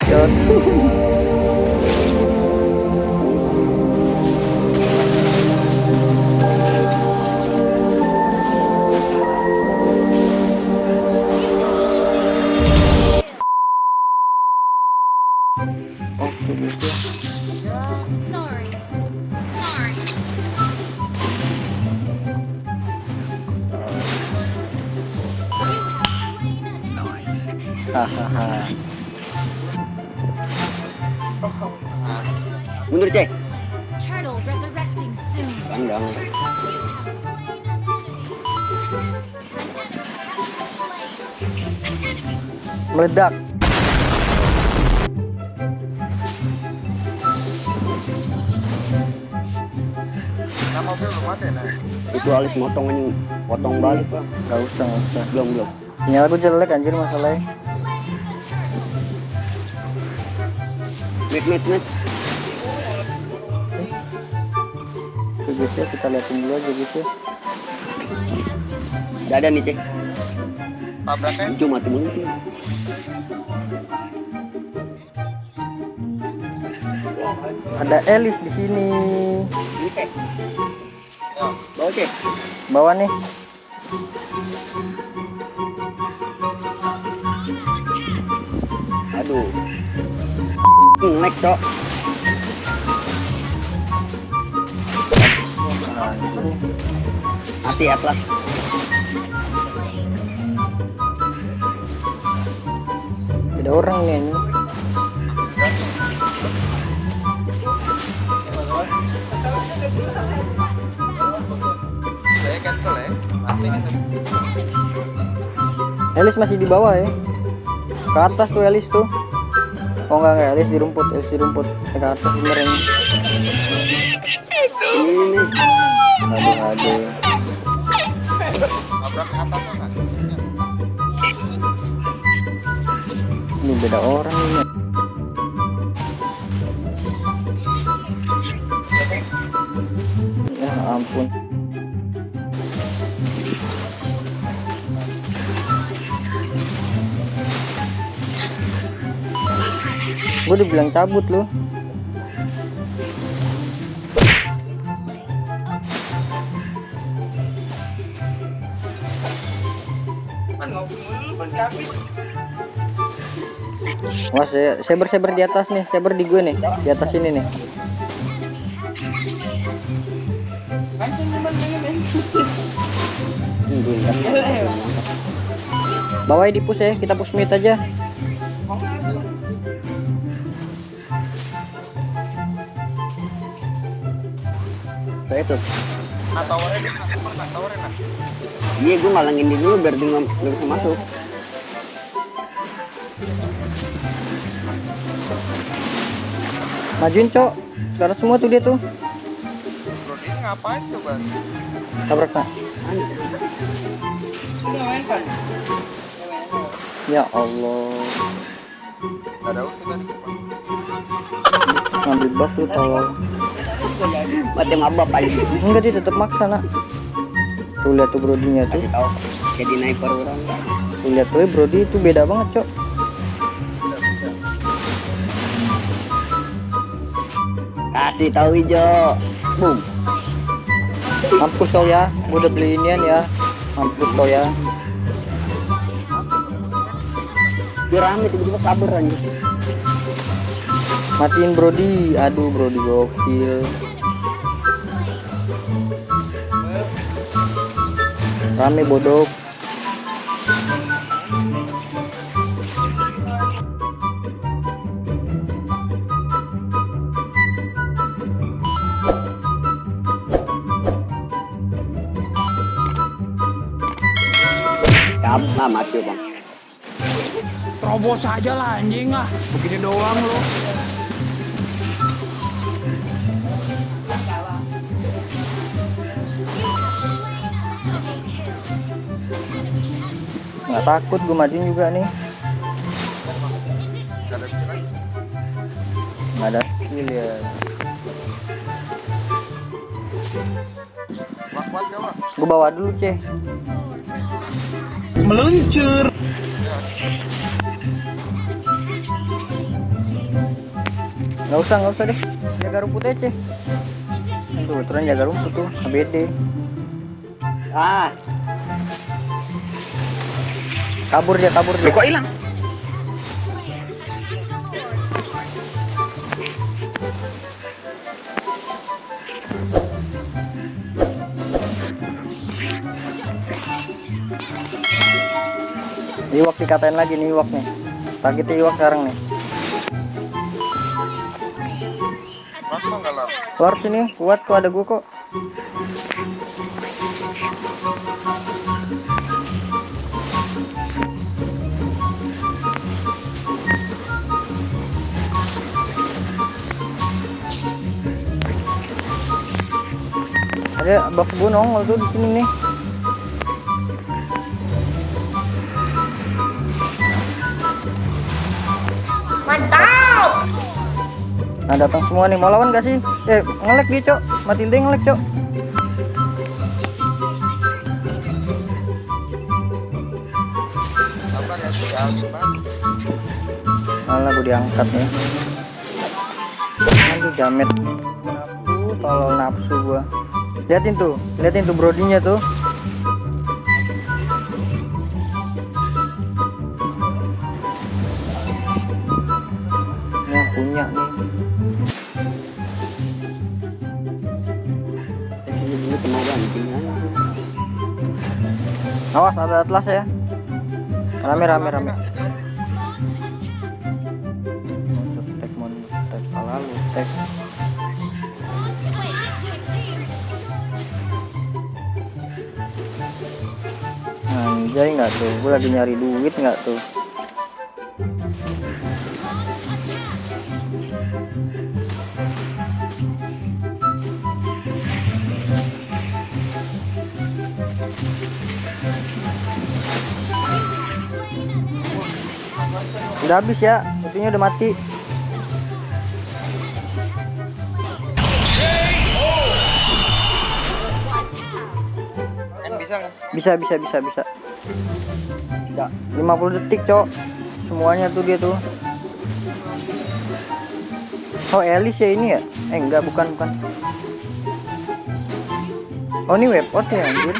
bacot. Oke gitu. Sorry. Hahaha. Mundur cek. Turtle resurrecting soon. Pandang. Meledak. Nah, mobil belum ada nah. Itu alis motong potong balik bang. Gak usah, gak usah. Belum. Sinyal aku jelek anjir masalahnya. Met. Oke guys ya, kita liatin dulu aja guys ya. Gak ada nih cek. Tabraknya Cuma tuh mungkin. Ada Elis di sini. Ini cek. ya. Bawa cek. Bawah nih. Aduh. Ngelek cok. Hati atlas. Ada orang nih. Saya cancel ya. Mati nih. Elis masih di bawah ya. Ke atas tuh Elis tuh. Oh enggak Elis di rumput, Elis di rumput. Ke atas beneran. Ini. Aduh. Tabraknya apa tuh nggak? Ini beda orang ini. Ya ampun. Gue udah bilang cabut loh. Wah, saber di atas nih, saber di gue nih, di atas ini nih. Bawahnya di push ya, kita push mid aja. Saya tuh. Nah, towernya nah. Iya gue ngalangin dia dulu biar dia nggak bisa masuk. Majuin cok, sekarang semua tuh dia tuh. Bro, ini ngapain coba? Tabrak nak. Ya Allah, Gak ada ulti tadi. ngambil buff lu tolong. Mati mabap aja. Enggak dia tetap maksa nak. Tuh lihat tuh brodinya tuh. Kasih tahu. Jadi sniper orang. Tuh lihat tuh brodi itu beda banget cok. Kasih tahu hijau. Boom. Mampus kau ya, gua udah beli inian ya. Mampus kau ya. Dia rame tiba-tiba kabur aja. Matiin brodi, aduh brodi gokil. Rame bodoh. Kamu mati bang. Terobos aja lah anjing ah. Begini doang lo. Nggak takut gue majuin juga nih. Gak ada bisa lagi. Nggak ada skill ya. Kuat gak bang? Gue bawa dulu ceh. Meluncur. Nggak usah deh. Jaga rumput aja. Tuh, aturan jaga rumput tuh, ABD. Ah, Kabur dia. lu kok hilang? Iwak dikatain lagi nih Iwak nih. Sakit Iwak sekarang nih. Kenapa nggak lari? Keluar sini, kuat kok, ada gua kok. Ada box gua nongol tuh di sini nih. Nah, datang semua nih, mau lawan gak sih? Ngelek dia, Cok. Matiin deh ngelek, Cok. Sabar ya sih, Alvin banget. Malah gue diangkat nih. Aduh, jamet. Tolol nafsu gua. Liatin tuh brodinya tuh. Nah, punya nih. Ini kena ganti aja. Awas, ada atlas ya. Rame. Monster, salah lu, tek. Anjay nggak tuh, gue lagi nyari duit nggak tuh. Udah habis ya, musuhnya udah mati. Kan bisa nggak sih? Bisa. Ya, 50 detik, Cok. Semuanya tuh dia tuh. Oh, Elis ya ini ya? Enggak, bukan. Oh, ini webot ya, anjir.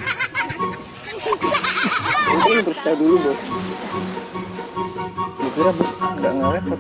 Ini terus saya dulu, Bos. Gue kira enggak webot.